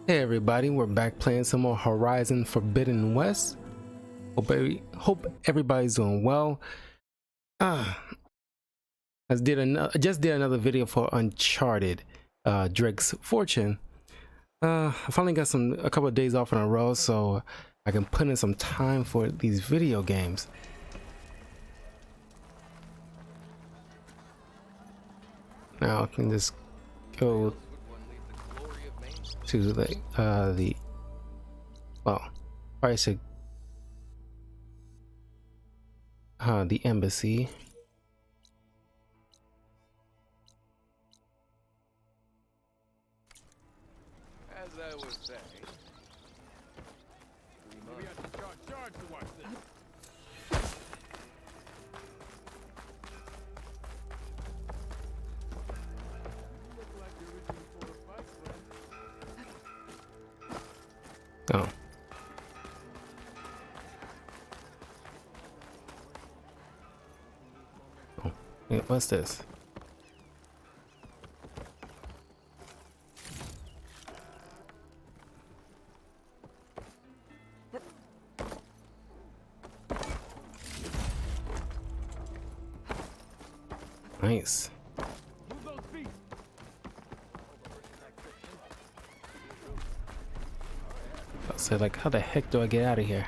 Hey everybody, we're back playing some more Horizon Forbidden West. Hope everybody's doing well. Ah, I just did another video for Uncharted, Drake's Fortune. I finally got a couple of days off in a row, so I can put in some time for these video games. Now I can just go to probably should the embassy. As I was saying, we have to charge to watch this. You look like you're reaching for a fight, friend. Oh. Oh. Wait, what's this? Nice. Move those feet. So like, how the heck do I get out of here?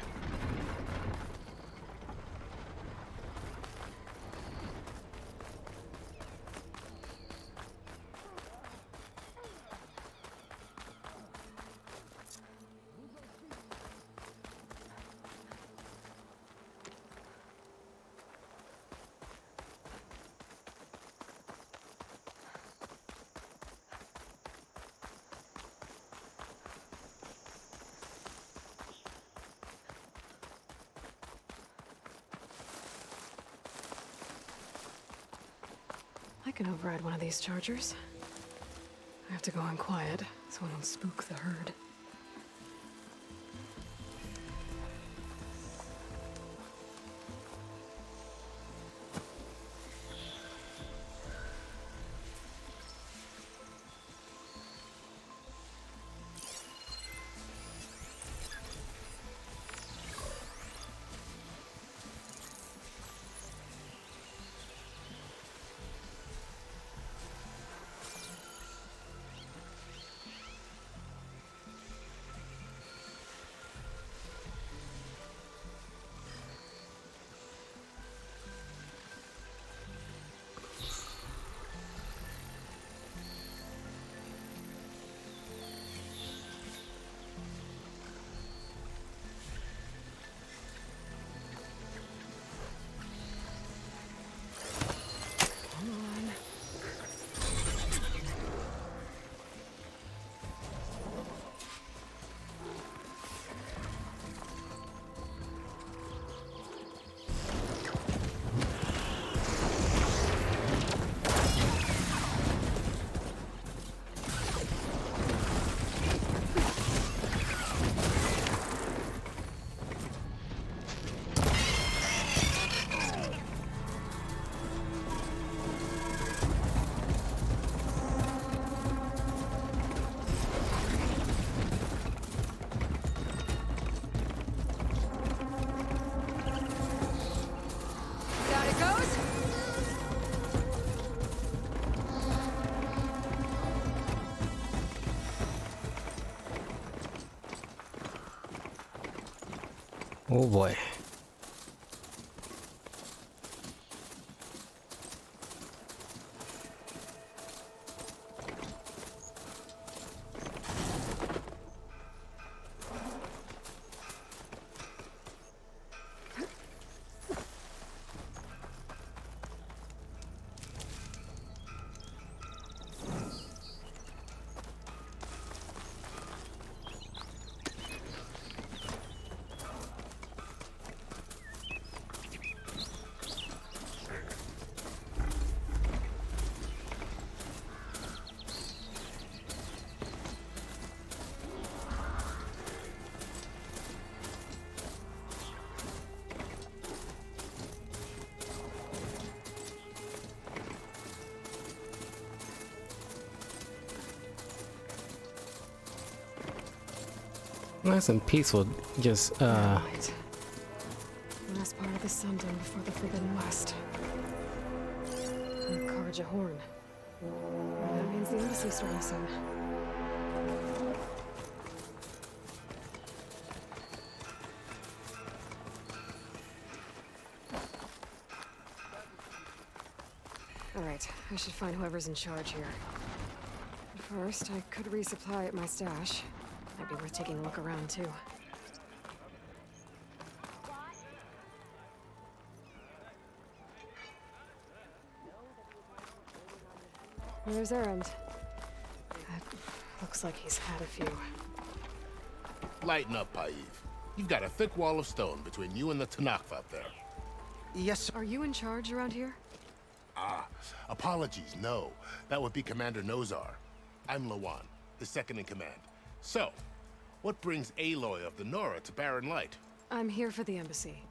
I can override one of these chargers. I have to go in quiet so I don't spook the herd. Down it goes. Oh boy. Nice and peaceful. Just Right. Last part of the Sundom before the Forbidden West. And Karja Horn. That means the embassy's starting soon. Alright, I should find whoever's in charge here. But first, I could resupply at my stash. Might be worth taking a look around, too. There's Erend. That looks like he's had a few. Lighten up, Paiv. You've got a thick wall of stone between you and the Tanakh up there. Yes, sir. Are you in charge around here? Ah, apologies, no. That would be Commander Nozar. I'm Lawan, his second in command. So, what brings Aloy of the Nora to Barren Light? I'm here for the embassy.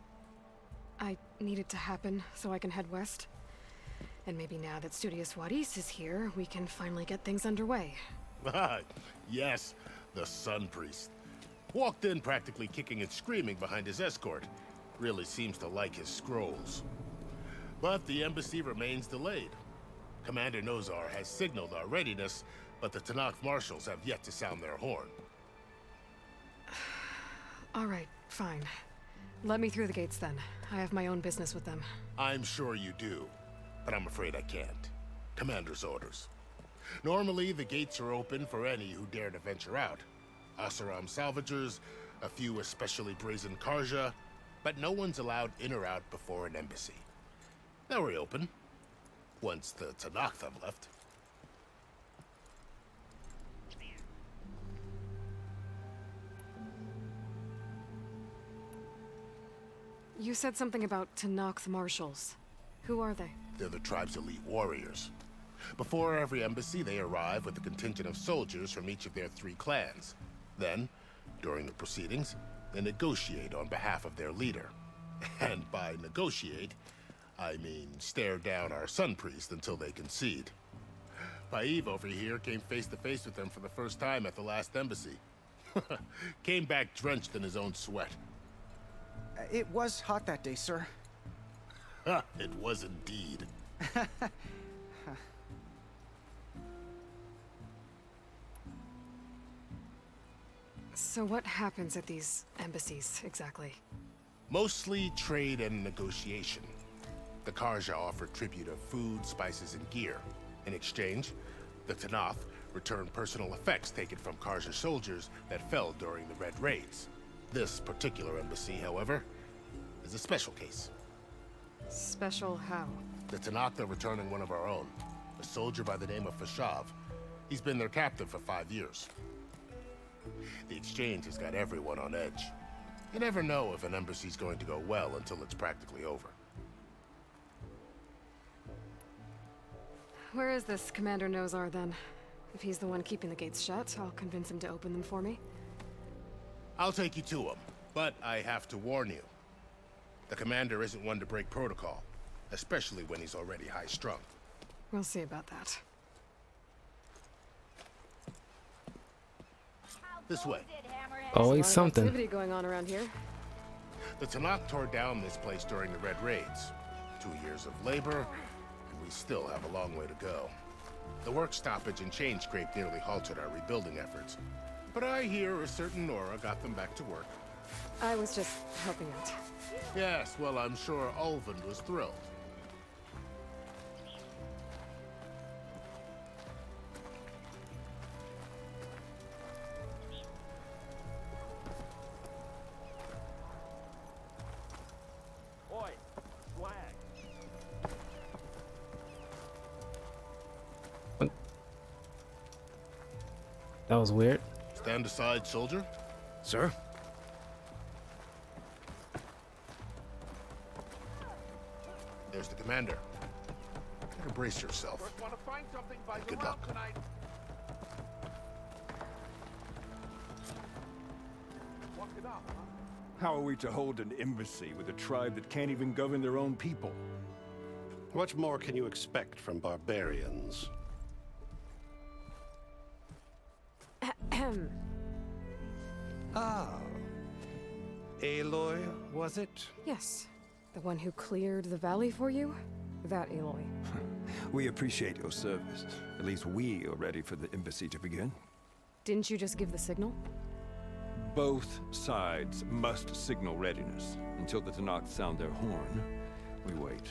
I need it to happen so I can head west. And maybe now that Studious Wadis is here, we can finally get things underway. Yes, the Sun Priest. Walked in practically kicking and screaming behind his escort. Really seems to like his scrolls. But the embassy remains delayed. Commander Nozar has signaled our readiness, but the Tanakh marshals have yet to sound their horn. All right, fine. Let me through the gates then. I have my own business with them. I'm sure you do, but I'm afraid I can't. Commander's orders. Normally, the gates are open for any who dare to venture out. Asaram salvagers, a few especially brazen Karja, but no one's allowed in or out before an embassy. They'll reopen, once the Tanakh have left. You said something about Tanakh's marshals. Who are they? They're the tribe's elite warriors. Before every embassy, they arrive with a contingent of soldiers from each of their 3 clans. Then, during the proceedings, they negotiate on behalf of their leader. And by negotiate, I mean stare down our Sun Priest until they concede. Paiv over here came face to face with them for the first time at the last embassy. Came back drenched in his own sweat. It was hot that day, sir. It was indeed. So what happens at these embassies, exactly? Mostly trade and negotiation. The Karja offer tribute of food, spices, and gear. In exchange, the Tanakh return personal effects taken from Karja soldiers that fell during the Red Raids. This particular embassy, however, is a special case. Special how? The Tanakh are returning one of our own, a soldier by the name of Fashav. He's been their captain for 5 years. The exchange has got everyone on edge. You never know if an embassy's going to go well until it's practically over. Where is this Commander Nozar, then? If he's the one keeping the gates shut, I'll convince him to open them for me. I'll take you to him, but I have to warn you. The commander isn't one to break protocol, especially when he's already high-strung. We'll see about that. This way. always A lot of something. activity going on around here. The Tanakh tore down this place during the Red Raids. 2 years of labor, and we still have a long way to go. The work stoppage and chain scrape nearly halted our rebuilding efforts. But I hear a certain Nora got them back to work. I was just helping out. Yes, well, I'm sure Ulvund was thrilled. Oi, swag. That was weird. Stand aside, soldier. Sir? There's the commander. Better brace yourself. First want to find something by Good your luck. mouth tonight. Walk it up, huh? How are we to hold an embassy with a tribe that can't even govern their own people? What more can you expect from barbarians? Ah. Aloy, was it? Yes. The one who cleared the valley for you? That Aloy. We appreciate your service. At least we are ready for the embassy to begin. Didn't you just give the signal? Both sides must signal readiness. Until the Tenakth sound their horn, we wait.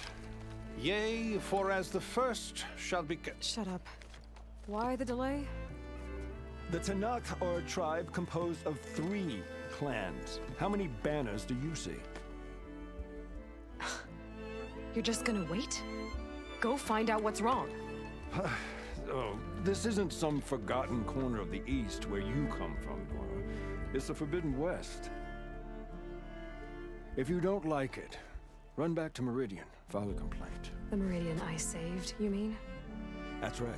Yea, for as the first shall be... Shut up. Why the delay? The Tenakth are a tribe composed of 3 clans. How many banners do you see? You're just gonna wait? Go find out what's wrong. Oh, this isn't some forgotten corner of the East where you come from, Nora. It's the Forbidden West. If you don't like it, run back to Meridian, file a complaint. The Meridian I saved, you mean? That's right.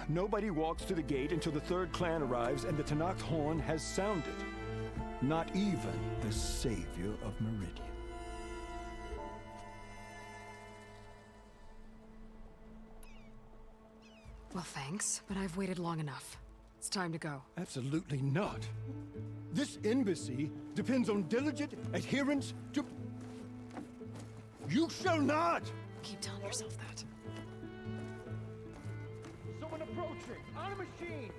Nobody walks to the gate until the 3rd clan arrives and the Tenakth horn has sounded. Not even the savior of Meridian. Well, thanks, but I've waited long enough. It's time to go. Absolutely not. This embassy depends on diligent adherence to... You shall not! Keep telling yourself that. Someone approaching! On a machine!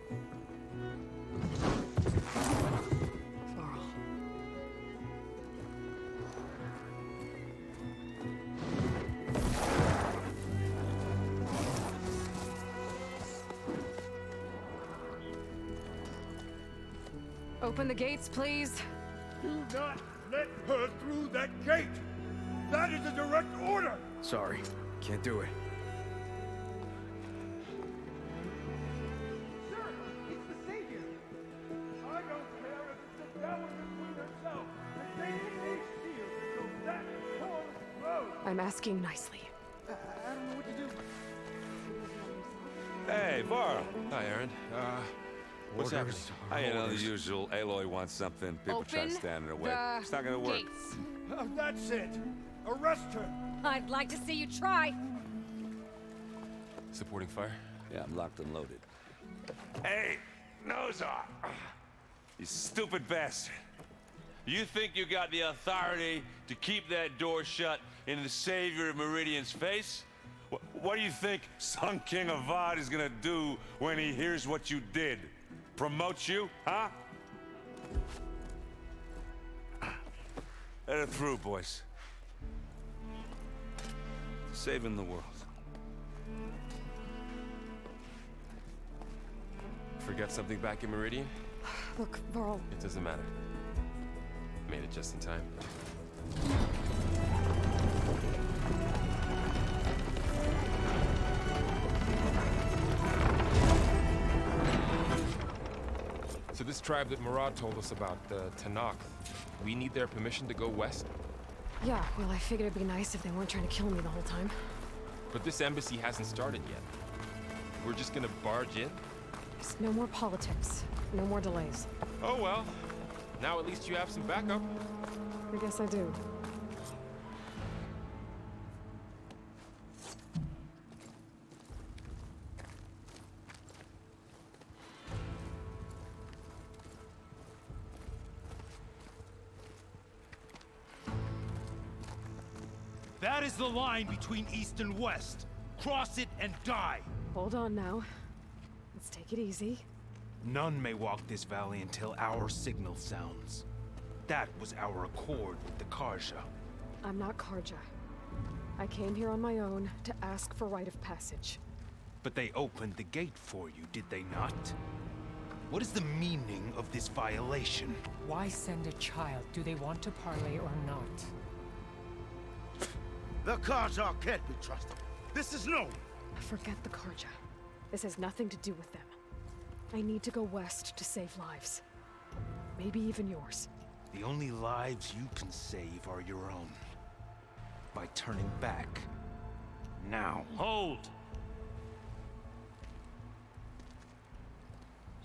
Varl. Open the gates, please. Do not let her through that gate! That is a direct order! Sorry, can't do it. Sir, it's the Savior! I don't care if it's the devil between herself and taking a shield until that horn blows! I'm asking nicely. I don't know what to do. Hey, Varl. Hi, Aaron. What's happening? You know the usual. Aloy wants something. People try to stand in her way. It's not gonna work. Oh, that's it! Arrest her! I'd like to see you try. Supporting fire? Yeah, I'm locked and loaded. Hey, Nozar! You stupid bastard. You think you got the authority to keep that door shut in the savior of Meridian's face? What do you think Sun King Avad is gonna do when he hears what you did? Promote you, huh? Let it through, boys. Saving the world. Forget something back in Meridian? Look, Varl. It doesn't matter. Made it just in time. So this tribe that Murad told us about, the Tenakth, we need their permission to go west? Yeah, well, I figured it'd be nice if they weren't trying to kill me the whole time. But this embassy hasn't started yet. We're just gonna barge in? Just no more politics. No more delays. Oh well. Now at least you have some backup. I guess I do. That is the line between East and West. Cross it and die! Hold on now. Let's take it easy. None may walk this valley until our signal sounds. That was our accord with the Karja. I'm not Karja. I came here on my own to ask for rite of passage. But they opened the gate for you, did they not? What is the meaning of this violation? Why send a child? Do they want to parley or not? The Karja can't be trusted. This is known. Forget the Karja. This has nothing to do with them. I need to go west to save lives. Maybe even yours. The only lives you can save are your own. By turning back. Now. Hold!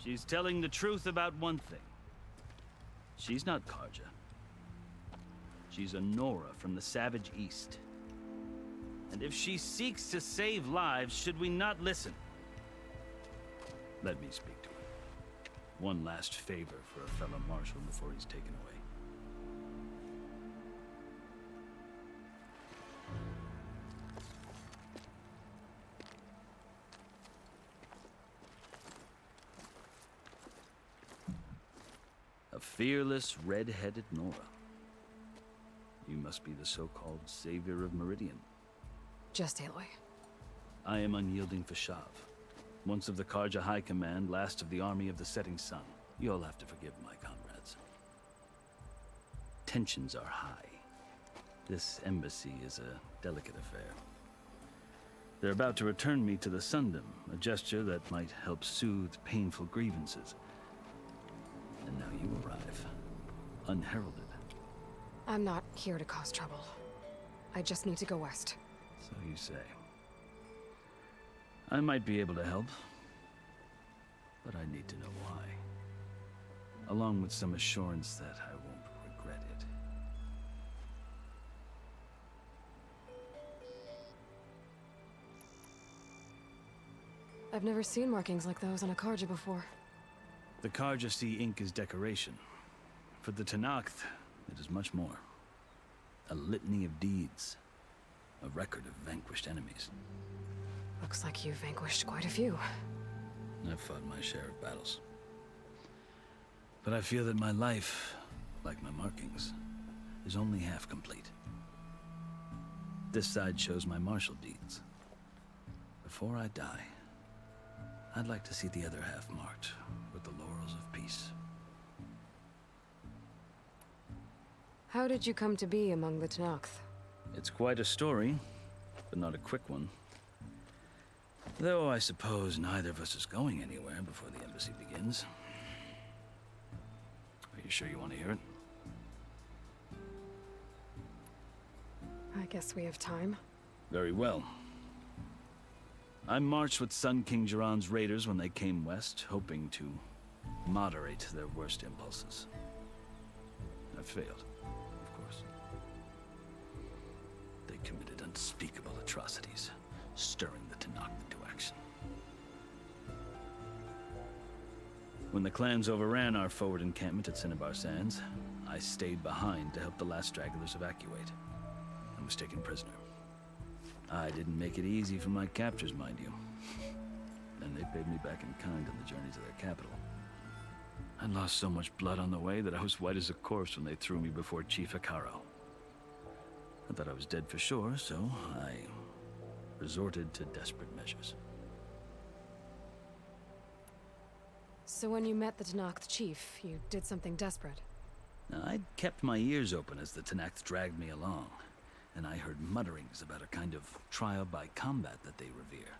She's telling the truth about one thing. She's not Karja. She's a Nora from the Savage East. And if she seeks to save lives, should we not listen? Let me speak to her. One last favor for a fellow marshal before he's taken away. A fearless, red-headed Nora. You must be the so-called savior of Meridian. Just Aloy. I am unyielding Fashav. Once of the Karja High Command, last of the army of the setting sun. You'll have to forgive my comrades. Tensions are high. This embassy is a delicate affair. They're about to return me to the Sundom, a gesture that might help soothe painful grievances. And now you arrive, unheralded. I'm not here to cause trouble. I just need to go west. So you say. I might be able to help, but I need to know why. Along with some assurance that I won't regret it. I've never seen markings like those on a Karja before. The Karja see ink as decoration. For the Tenakth, it is much more. A litany of deeds. A record of vanquished enemies. Looks like you've vanquished quite a few. I've fought my share of battles. But I feel that my life, like my markings, is only half complete. This side shows my martial deeds. Before I die, I'd like to see the other half marked with the laurels of peace. How did you come to be among the Tenakth? It's quite a story, but not a quick one. Though I suppose neither of us is going anywhere before the embassy begins. Are you sure you want to hear it? I guess we have time. Very well. I marched with Sun King Jiran's raiders when they came west, hoping to moderate their worst impulses. I failed, of course. They committed unspeakable atrocities, stirring the Tenakth into action. When the clans overran our forward encampment at Cinnabar Sands, I stayed behind to help the last stragglers evacuate. I was taken prisoner. I didn't make it easy for my captors, mind you. And they paid me back in kind on the journey to their capital. I lost so much blood on the way that I was white as a corpse when they threw me before Chief Hekarro. I thought I was dead for sure, so I resorted to desperate measures. So when you met the Tenakth chief, you did something desperate? I'd kept my ears open as the Tenakth dragged me along, and I heard mutterings about a kind of trial by combat that they revere.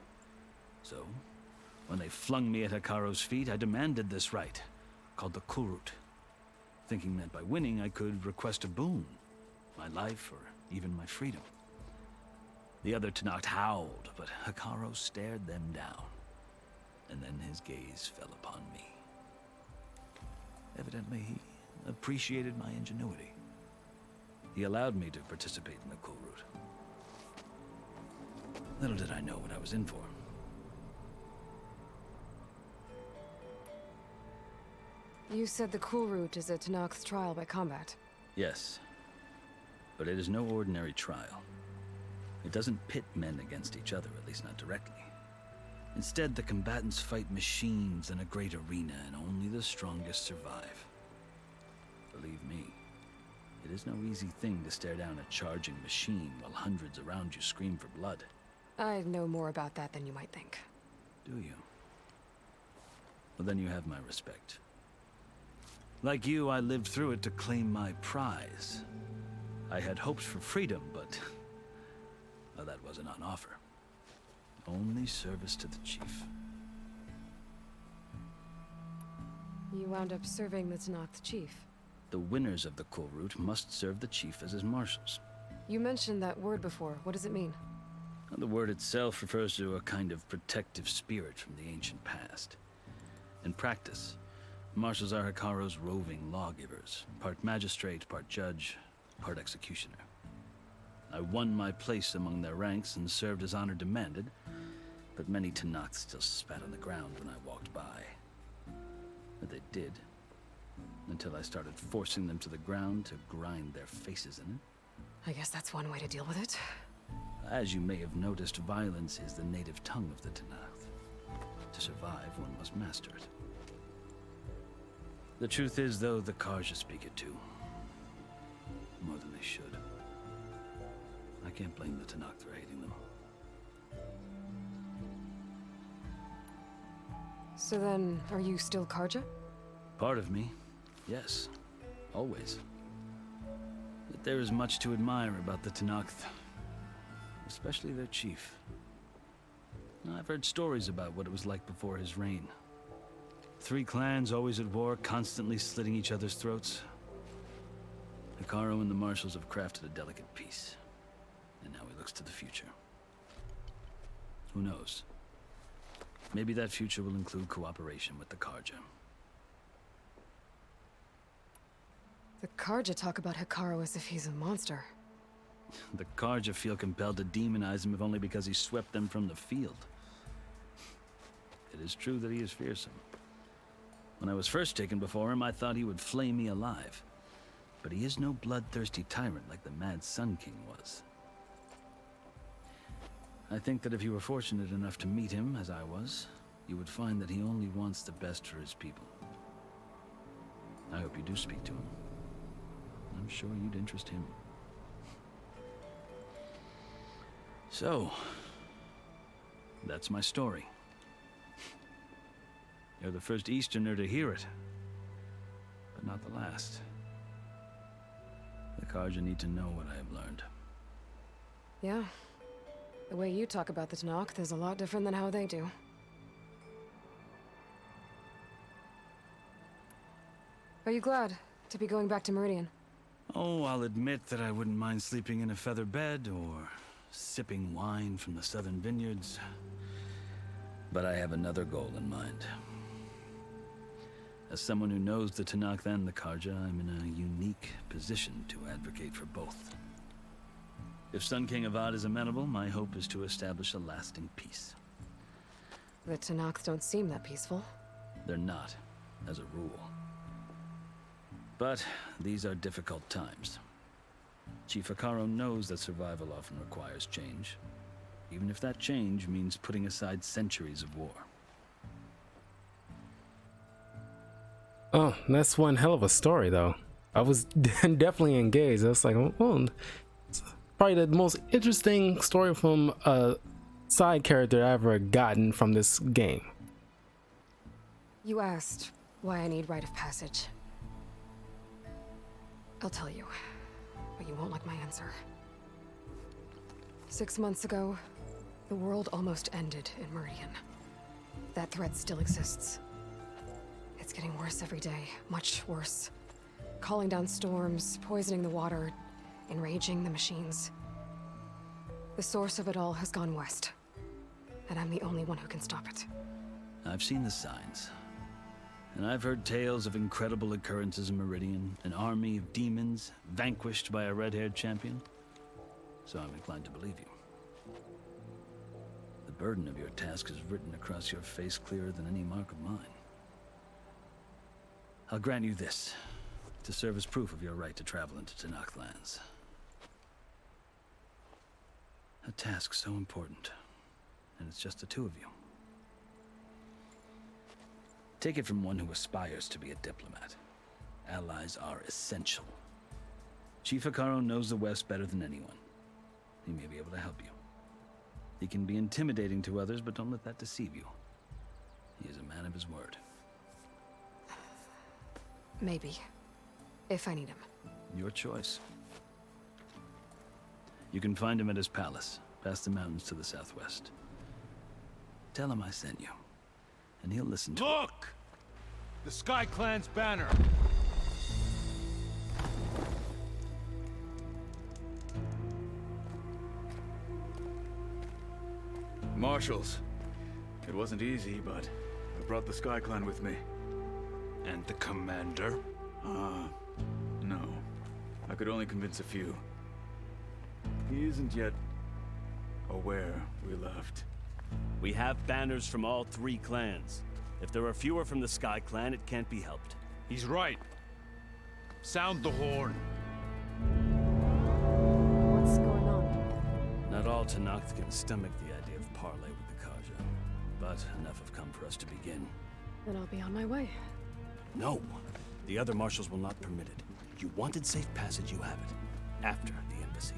So, when they flung me at Hekarro's feet, I demanded this right, called the Kulrut, thinking that by winning I could request a boon, my life or even my freedom. The other Tenakth howled, but Hekarro stared them down, and then his gaze fell upon me. Evidently, he appreciated my ingenuity. He allowed me to participate in the Kulrut. Little did I know what I was in for. You said the Kulrut is a Tenakth trial by combat. Yes, but it is no ordinary trial. It doesn't pit men against each other, at least not directly. Instead, the combatants fight machines in a great arena, and only the strongest survive. Believe me, it is no easy thing to stare down a charging machine while hundreds around you scream for blood. I know more about that than you might think. Do you? Well, then you have my respect. Like you, I lived through it to claim my prize. I had hopes for freedom, but well, that wasn't on offer. Only service to the chief. You wound up serving the Tenakth chief. The winners of the Kulrut must serve the chief as his marshals. You mentioned that word before. What does it mean? The word itself refers to a kind of protective spirit from the ancient past. In practice, marshals are Hekarro's roving lawgivers, part magistrate, part judge, part executioner. I won my place among their ranks and served as honor demanded, but many Tenakth still spat on the ground when I walked by. But they did. Until I started forcing them to the ground to grind their faces in it. I guess that's one way to deal with it. As you may have noticed, violence is the native tongue of the Tenakth. To survive, one must master it. The truth is, though, the Karja speak it too. More than they should. I can't blame the Tenakth for hating them. So then, are you still Karja? Part of me, yes. Always. But there is much to admire about the Tenakth. Especially their chief. I've heard stories about what it was like before his reign. 3 clans always at war, constantly slitting each other's throats. Hekarro and the Marshals have crafted a delicate peace. And now he looks to the future. Who knows? Maybe that future will include cooperation with the Karja. The Karja talk about Hekarro as if he's a monster. The Karja feel compelled to demonize him if only because he swept them from the field. It is true that he is fearsome. When I was first taken before him, I thought he would flay me alive. But he is no bloodthirsty tyrant like the Mad Sun King was. I think that if you were fortunate enough to meet him, as I was, you would find that he only wants the best for his people. I hope you do speak to him. I'm sure you'd interest him. So, that's my story. You're the first Easterner to hear it, but not the last. The Karja need to know what I have learned. Yeah. The way you talk about the Tenakth is a lot different than how they do. Are you glad to be going back to Meridian? Oh, I'll admit that I wouldn't mind sleeping in a feather bed or sipping wine from the southern vineyards. But I have another goal in mind. As someone who knows the Tenakth and the Karja, I'm in a unique position to advocate for both. If Sun King Avad is amenable, my hope is to establish a lasting peace. The Tenakth don't seem that peaceful. They're not, as a rule. But these are difficult times. Chief Hekarro knows that survival often requires change, even if that change means putting aside centuries of war. Oh, that's one hell of a story, though. I was definitely engaged. I was like, oh, it's probably the most interesting story from a side character I've ever gotten from this game. You asked why I need rite of passage. I'll tell you, but you won't like my answer. 6 months ago, the world almost ended in Meridian. That threat still exists. It's getting worse every day, much worse. Calling down storms, poisoning the water, enraging the machines. The source of it all has gone west, and I'm the only one who can stop it. I've seen the signs. And I've heard tales of incredible occurrences in Meridian, an army of demons vanquished by a red-haired champion. So I'm inclined to believe you. The burden of your task is written across your face clearer than any mark of mine. I'll grant you this, to serve as proof of your right to travel into Tenakth lands. A task so important, and it's just the 2 of you. Take it from one who aspires to be a diplomat. Allies are essential. Chief Hekarro knows the West better than anyone. He may be able to help you. He can be intimidating to others, but don't let that deceive you. He is a man of his word. Maybe. If I need him. Your choice. You can find him at his palace, past the mountains to the southwest. Tell him I sent you, and he'll listen to Look! The Sky Clan's banner! Marshals. It wasn't easy, but I brought the Sky Clan with me. And the commander? No. I could only convince a few. He isn't yet aware we left. We have banners from all 3 clans. If there are fewer from the Sky Clan, it can't be helped. He's right. Sound the horn. What's going on? Not all Tenakth can stomach the idea of parley with the Karja, but enough have come for us to begin. Then I'll be on my way. No, the other marshals will not permit it. You wanted safe passage, you have it. After the embassy.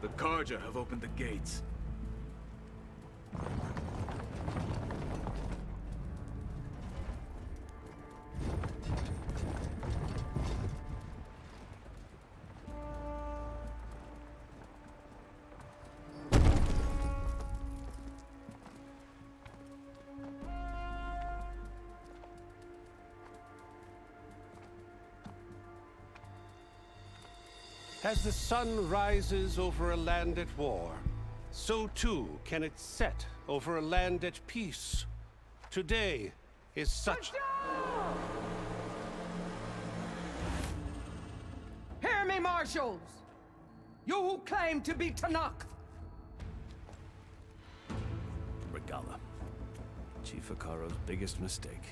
The Karja have opened the gates. As the sun rises over a land at war, so too can it set over a land at peace. Today is such... Hear me, marshals! You who claim to be Tenakth! Regalla. Chief Hekarro's biggest mistake.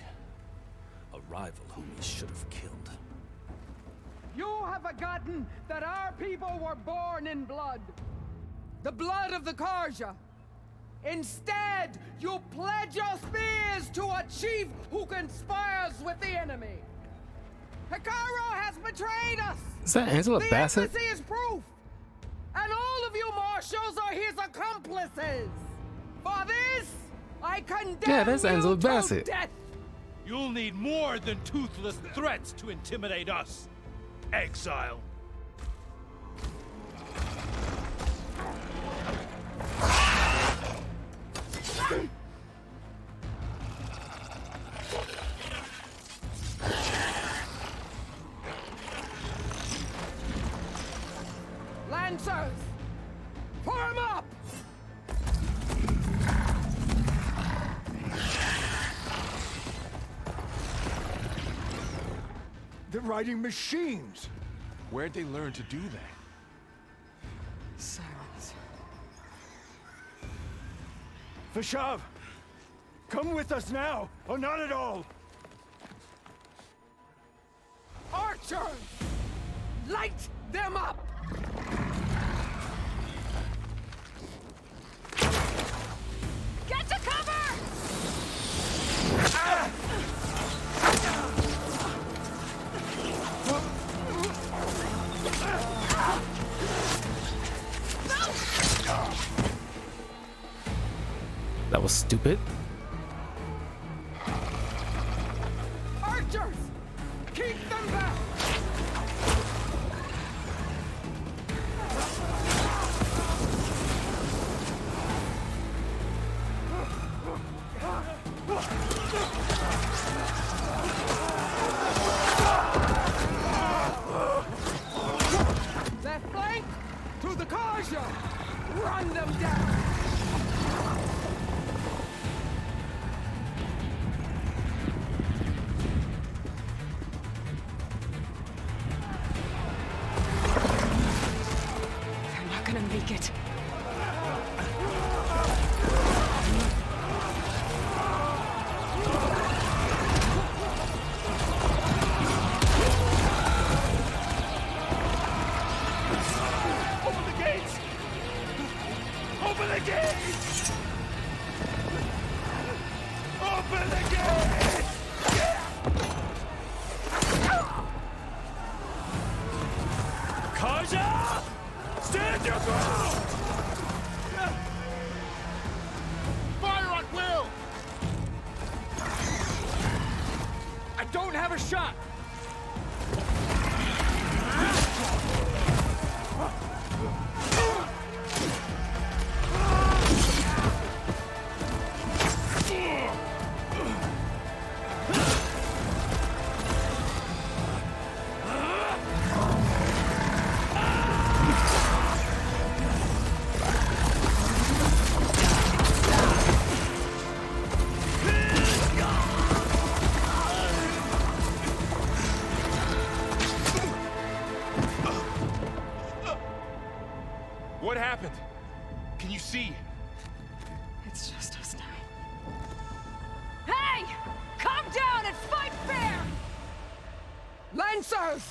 A rival whom he should have killed. You have forgotten that our people were born in blood. The blood of the Karja. Instead, you pledge your spears to a chief who conspires with the enemy. Hekarro has betrayed us! Is that Angela Bassett? The embassy is proof! And all of you marshals are his accomplices! For this, I condemn Yeah, that's Angela you to Bassett. death! You'll need more than toothless threats to intimidate us. Exile. Lancers! Form up! They're riding machines! Where'd they learn to do that? Silence. Vashav! Come with us now, or not at all! Archers! Light them up! Get to cover! That was stupid. Archers! Keep them back! Left flank! To the Karja! Run them down! They're not gonna make it. Open the gates! Open the gates! Open the gates! Karja! Stand your ground! Fire at will! I don't have a shot! Lancers!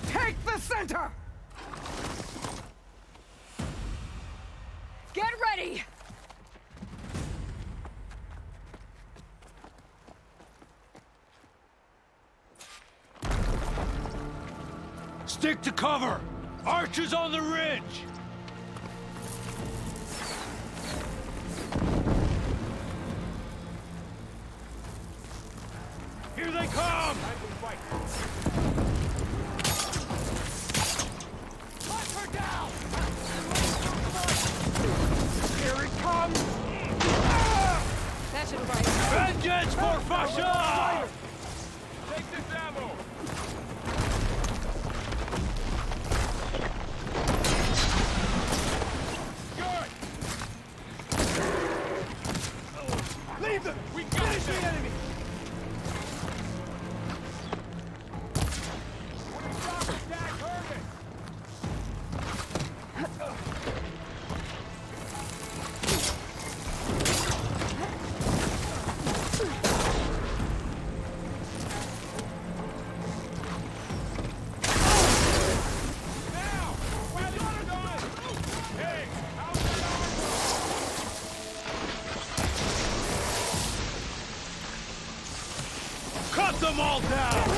Take the center! Get ready! Stick to cover! Archers on the ridge! Here they come! Hunt her down! Here it comes! That should right. Vengeance for Fasha! Take this ammo! Leave them! We got the enemy! Cut them all down!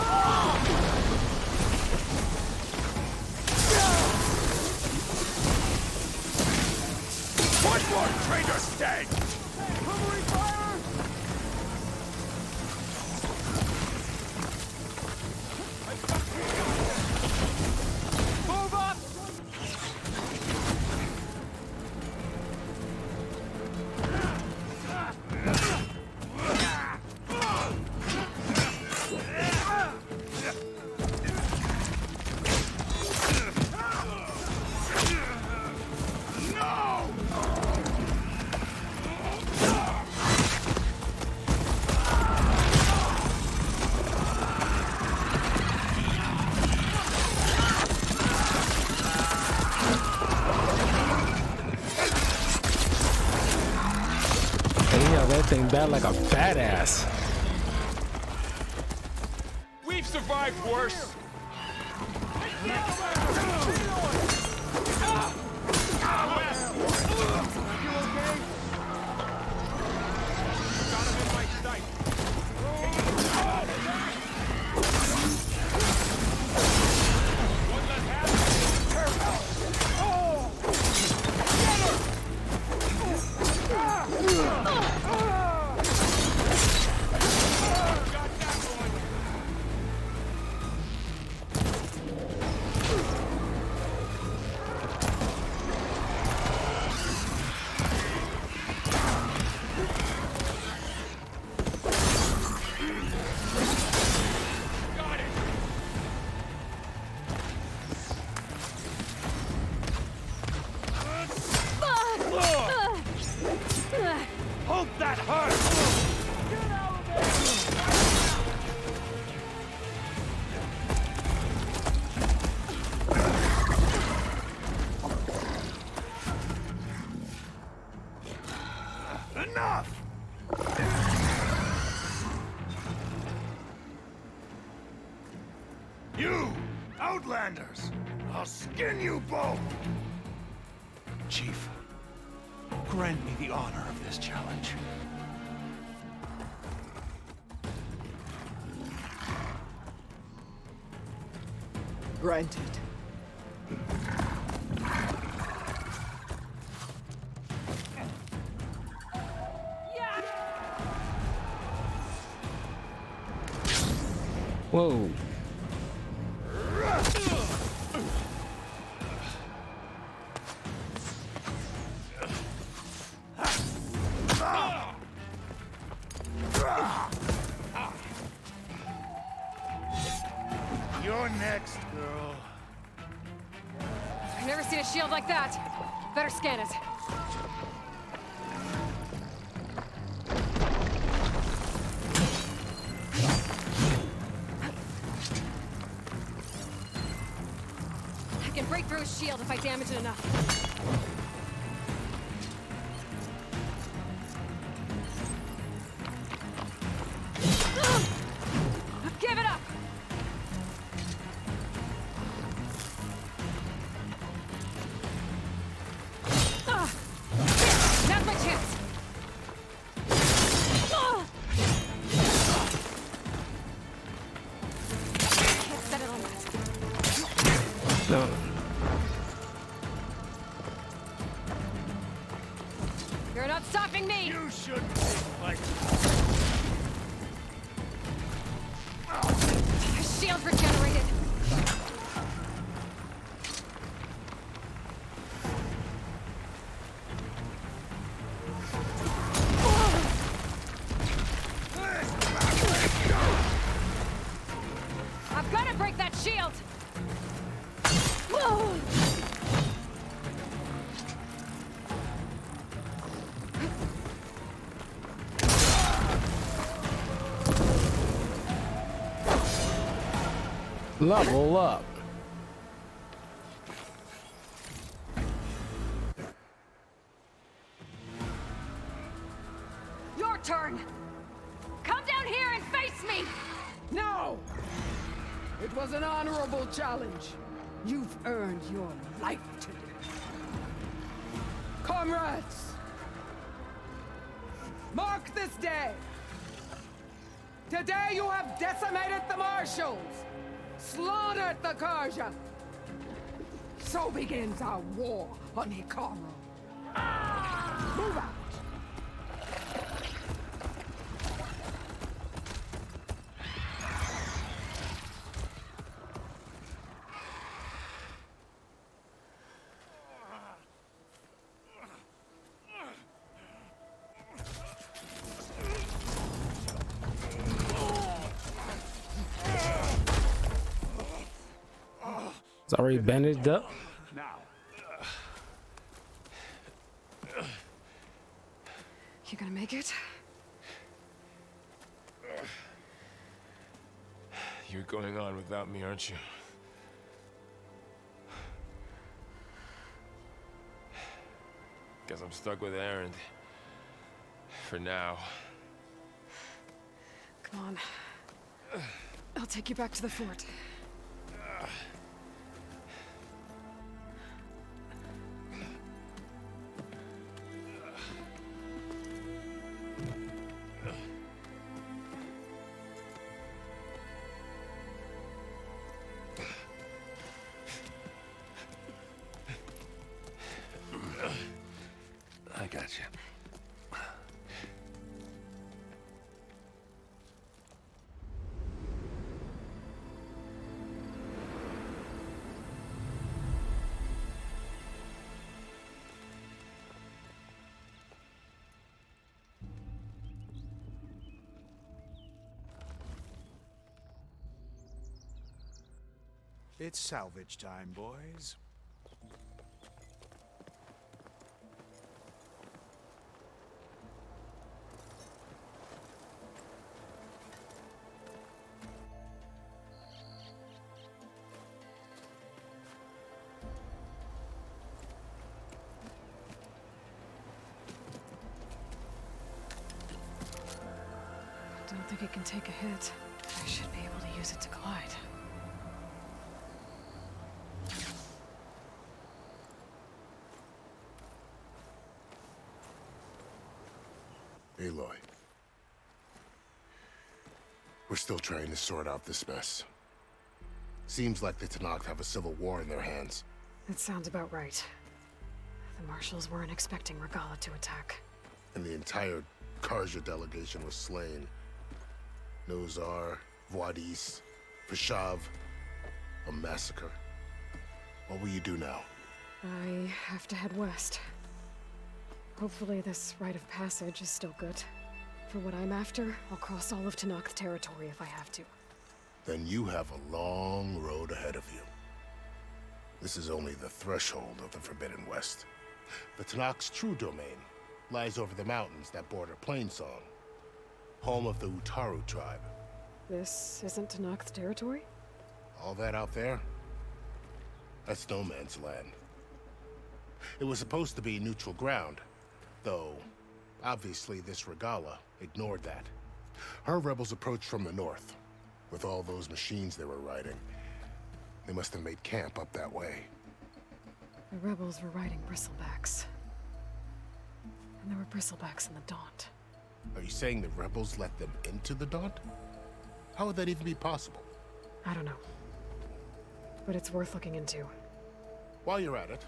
One more traitor stay! Covering fire! Move up! That thing bad like a badass. We've survived worse. Hope that hurts! Get out of there! Enough! You, Outlanders! I'll skin you both! Chief, grant me the honor of this challenge. Granted. Whoa. You're next, girl. I've never seen a shield like that. Better scan it. I can break through his shield if I damage it enough. Give it up! No. You're not stopping me! You shouldn't be like... Shield regenerated! I've got to break that shield! Level up. Your turn! Come down here and face me! No! It was an honorable challenge. You've earned your life today. Comrades! Mark this day! Today you have decimated the Marshals! Slaughtered the Karja! So begins our war on Hikaru. Move out! It's already bandaged up. You gonna make it? You're going on without me, aren't you? Guess I'm stuck with Erend. For now. Come on. I'll take you back to the fort. I got you. It's salvage time, boys. Don't think it can take a hit. I should be able to use it to glide. Aloy. We're still trying to sort out this mess. Seems like the Tenakth have a civil war in their hands. That sounds about right. The Marshals weren't expecting Regalla to attack. And the entire Karja delegation was slain. Nozar, Vuadis, Vashav. A massacre. What will you do now? I have to head west. Hopefully this rite of passage is still good. For what I'm after, I'll cross all of Tenakth territory if I have to. Then you have a long road ahead of you. This is only the threshold of the Forbidden West. The Tenakth's true domain lies over the mountains that border Plainsong, home of the Utaru tribe. This isn't Tenakth territory? All that out there? That's no man's land. It was supposed to be neutral ground, though obviously this Regalla ignored that. Her rebels approached from the north. With all those machines they were riding, they must have made camp up that way. The rebels were riding bristlebacks. And there were bristlebacks in the Daunt. Are you saying the rebels let them into the Daunt? How would that even be possible? I don't know. but it's worth looking into. While you're at it,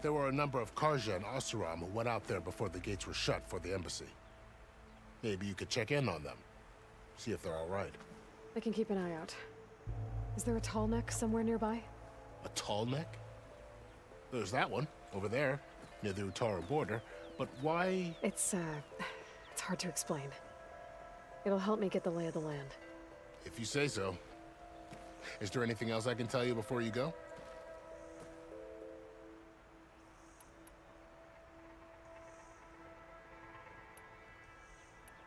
there were a number of Karja and Oseram who went out there before the gates were shut for the embassy. Maybe you could check in on them. See if they're all right. I can keep an eye out. Is there a tall neck somewhere nearby? A tall neck? There's that one, over there, near the Utaru border. But why? It's hard to explain. It'll help me get the lay of the land. If you say so. Is there anything else I can tell you before you go?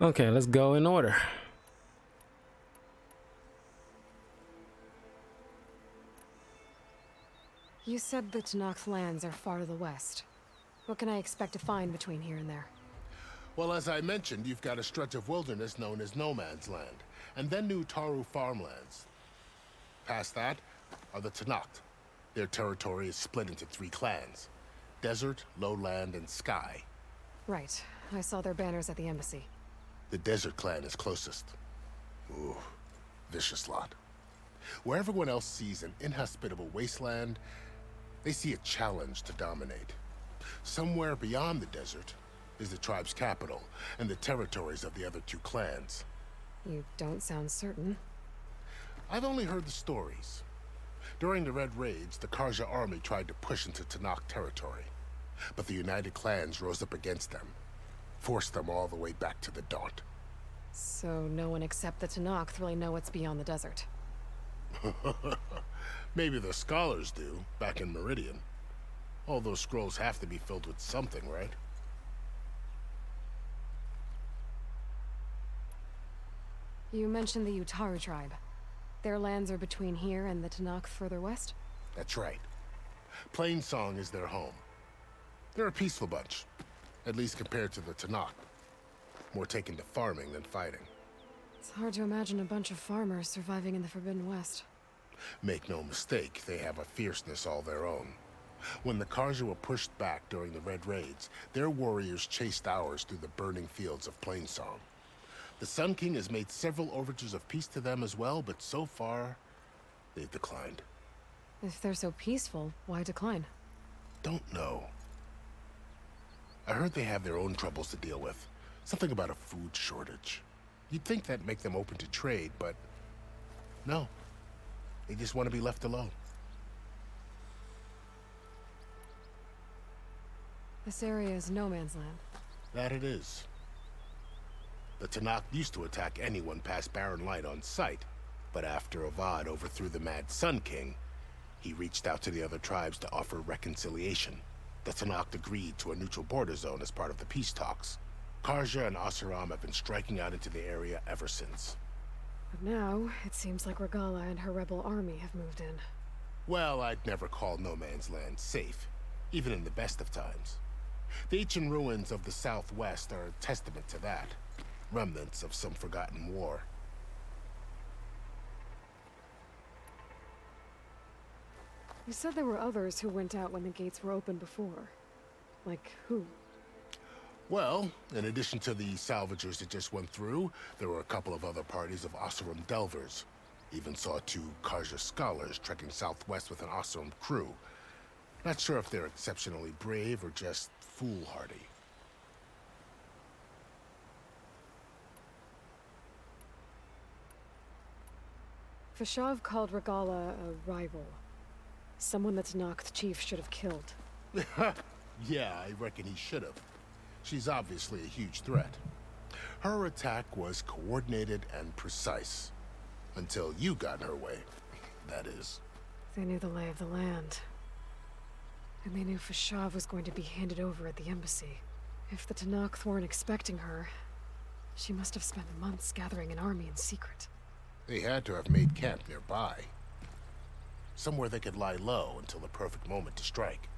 Okay, let's go in order. You said the Tenakth lands are far to the west. What can I expect to find between here and there? Well, as I mentioned, you've got a stretch of wilderness known as No Man's Land, and then New Utaru farmlands. Past that are the Tenakth. Their territory is split into 3 clans: Desert, Lowland, and Sky. Right. I saw their banners at the embassy. The Desert clan is closest. Ooh, vicious lot. Where everyone else sees an inhospitable wasteland, they see a challenge to dominate. Somewhere beyond the desert is the tribe's capital and the territories of the other 2 clans. You don't sound certain. I've only heard the stories. During the Red Raids, the Karja army tried to push into Tenakth territory, but the United Clans rose up against them, forced them all the way back to the Daunt. So no one except the Tenakth really know what's beyond the desert. Maybe the scholars do, back in Meridian. All those scrolls have to be filled with something, right? You mentioned the Utaru tribe. Their lands are between here and the Tenakth further west? That's right. Plainsong is their home. They're a peaceful bunch, at least compared to the Tenakth. More taken to farming than fighting. It's hard to imagine a bunch of farmers surviving in the Forbidden West. Make no mistake, they have a fierceness all their own. When the Karja were pushed back during the Red Raids, their warriors chased ours through the burning fields of Plainsong. The Sun King has made several overtures of peace to them as well, but so far, they've declined. If they're so peaceful, why decline? Don't know. I heard they have their own troubles to deal with. Something about a food shortage. You'd think that'd make them open to trade, but no. They just want to be left alone. This area is no man's land. That it is. The Tenakth used to attack anyone past Barren Light on sight, but after Avad overthrew the Mad Sun King, he reached out to the other tribes to offer reconciliation. The Tenakth agreed to a neutral border zone as part of the peace talks. Karja and Oseram have been striking out into the area ever since. But now, it seems like Regalla and her rebel army have moved in. Well, I'd never call No Man's Land safe, even in the best of times. The ancient ruins of the Southwest are a testament to that. Remnants of some forgotten war. You said there were others who went out when the gates were open before. Like who? Well, in addition to the salvagers that just went through, there were a couple of other parties of Oseram Delvers. Even saw 2 Karja scholars trekking southwest with an Oseram crew. Not sure if they're exceptionally brave or just foolhardy. Fashav called Regalla a rival. Someone that Tenakth chief should have killed. Yeah, I reckon he should have. She's obviously a huge threat. Her attack was coordinated and precise. Until you got in her way, that is. They knew the lay of the land. And they knew Fashav was going to be handed over at the embassy. If the Tenakth weren't expecting her, she must have spent months gathering an army in secret. They had to have made camp nearby. Somewhere they could lie low until the perfect moment to strike.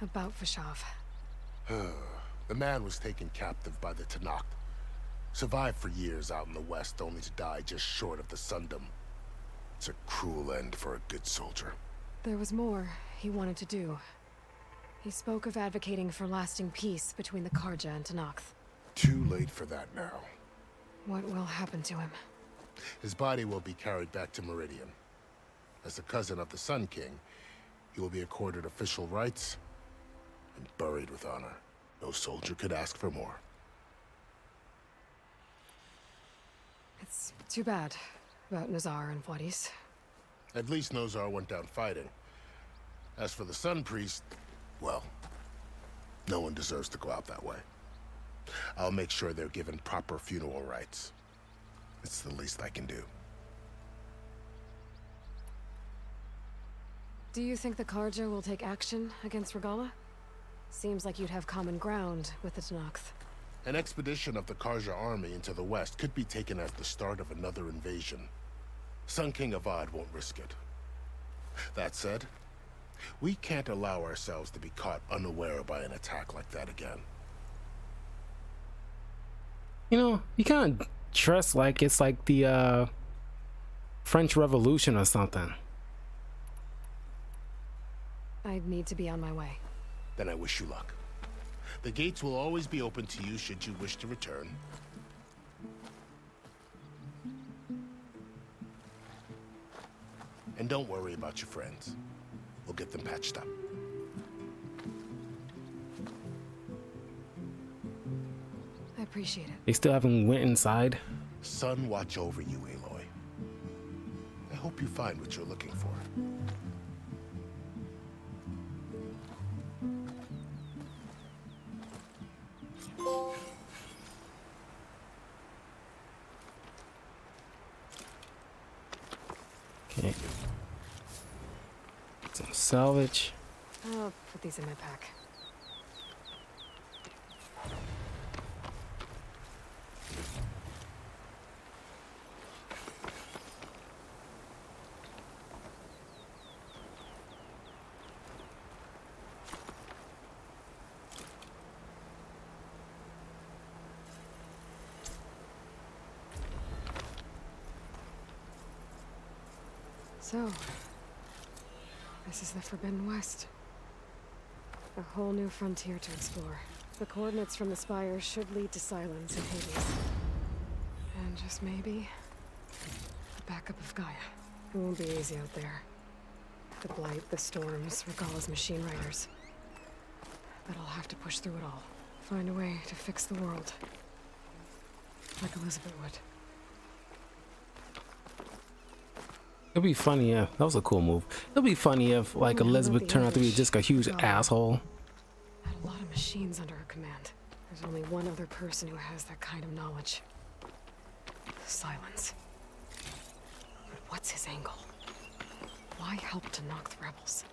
About Fashav. The man was taken captive by the Tenakth. Survived for years out in the west, only to die just short of the Sundom. It's a cruel end for a good soldier. There was more he wanted to do. He spoke of advocating for lasting peace between the Karja and Tenakth. Too late for that now. What will happen to him? His body will be carried back to Meridian. As a cousin of the Sun King, he will be accorded official rights and buried with honor. No soldier could ask for more. It's too bad about Nazar and Vladis. At least Nozar went down fighting. As for the Sun Priest, well, no one deserves to go out that way. I'll make sure they're given proper funeral rites. It's the least I can do. Do you think the Karja will take action against Regalla? Seems like you'd have common ground with the Tenakth. An expedition of the Karja army into the west could be taken as the start of another invasion. Sun King Avad won't risk it. That said, we can't allow ourselves to be caught unaware by an attack like that again. You know, you kind of dress like it's like the French Revolution or something. I'd need to be on my way. Then I wish you luck. The gates will always be open to you should you wish to return. And don't worry about your friends. We'll get them patched up. I appreciate it. They still haven't went inside. Sun watch over you, Aloy. I hope you find what you're looking for. Okay. Some salvage. I'll put these in my pack. So, this is the Forbidden West. A whole new frontier to explore. The coordinates from the spires should lead to Silence and Hades. And just maybe, the backup of Gaia. It won't be easy out there. The Blight, the Storms, Regalla's machine riders. But I'll have to push through it all. Find a way to fix the world. Like Elizabeth would. It'd be funny if that was a cool move. It'd be funny if like Elizabeth turned out to be just a huge asshole. Had a lot of machines under her command. There's only one other person who has that kind of knowledge. Silence. But what's his angle? Why help to knock the rebels?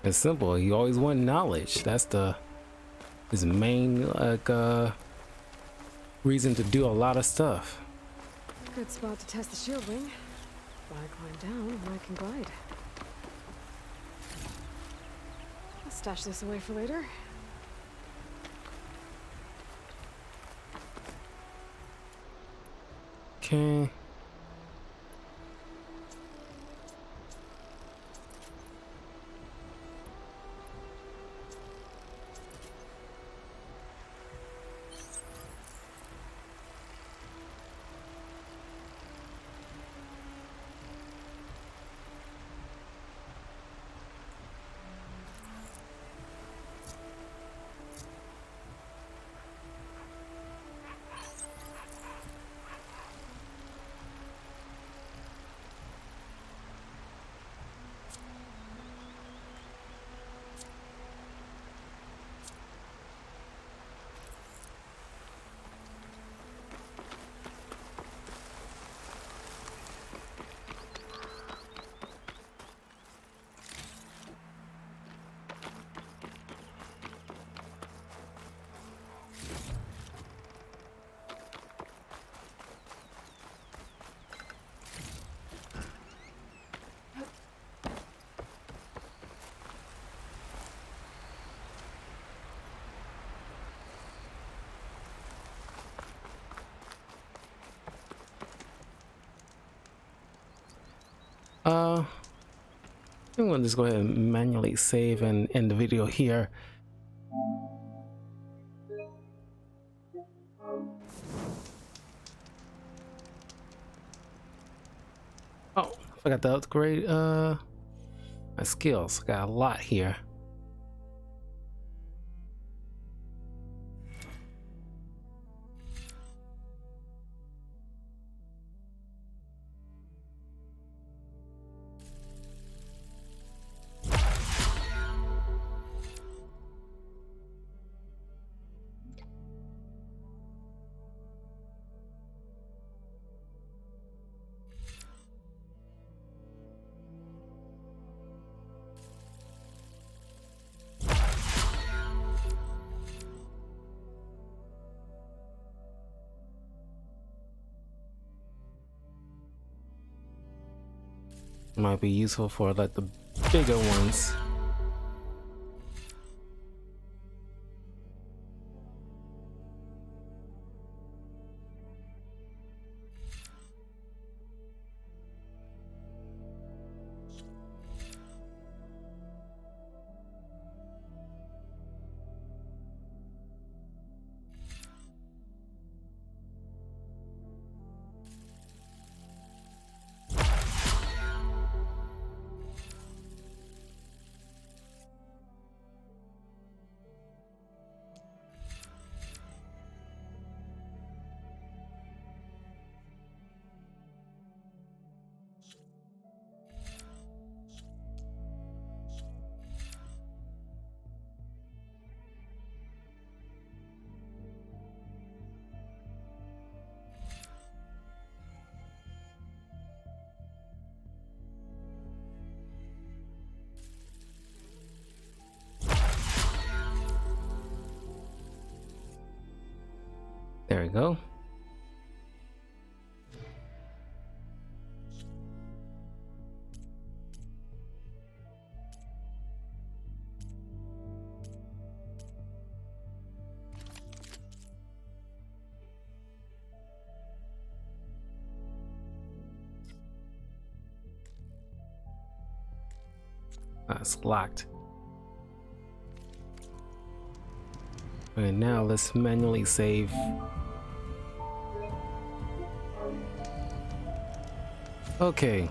It's simple. He always wanted knowledge. That's his main reason to do a lot of stuff. Good spot to test the shield ring. If I climb down, I can glide. I'll stash this away for later. Okay. I'm gonna just go ahead and manually save and end the video here. Oh, I forgot to upgrade my skills. Got a lot here. Might be useful for like the bigger ones. There we go. That's locked. And now let's manually save. Okay.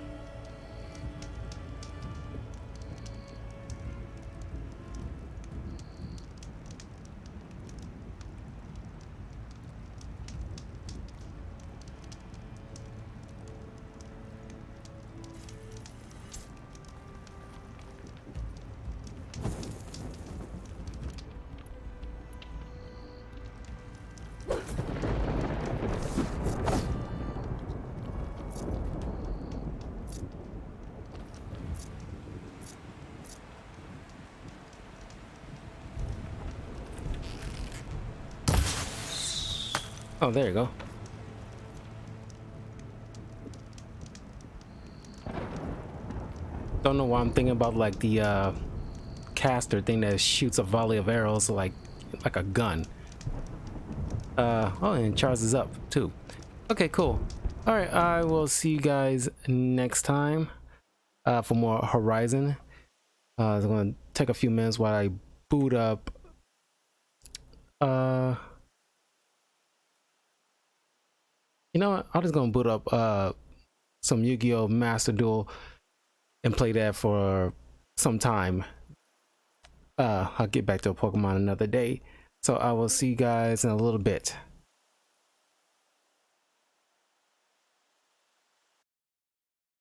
Oh, there you go. Don't know why I'm thinking about like the caster thing that shoots a volley of arrows like a gun. Oh, and charges up too. Okay, cool. All right, I will see you guys next time for more Horizon. It's gonna take a few minutes while I boot up. You know what? I'm just gonna boot up some Yu-Gi-Oh! Master Duel and play that for some time. I'll get back to Pokemon another day. So I will see you guys in a little bit.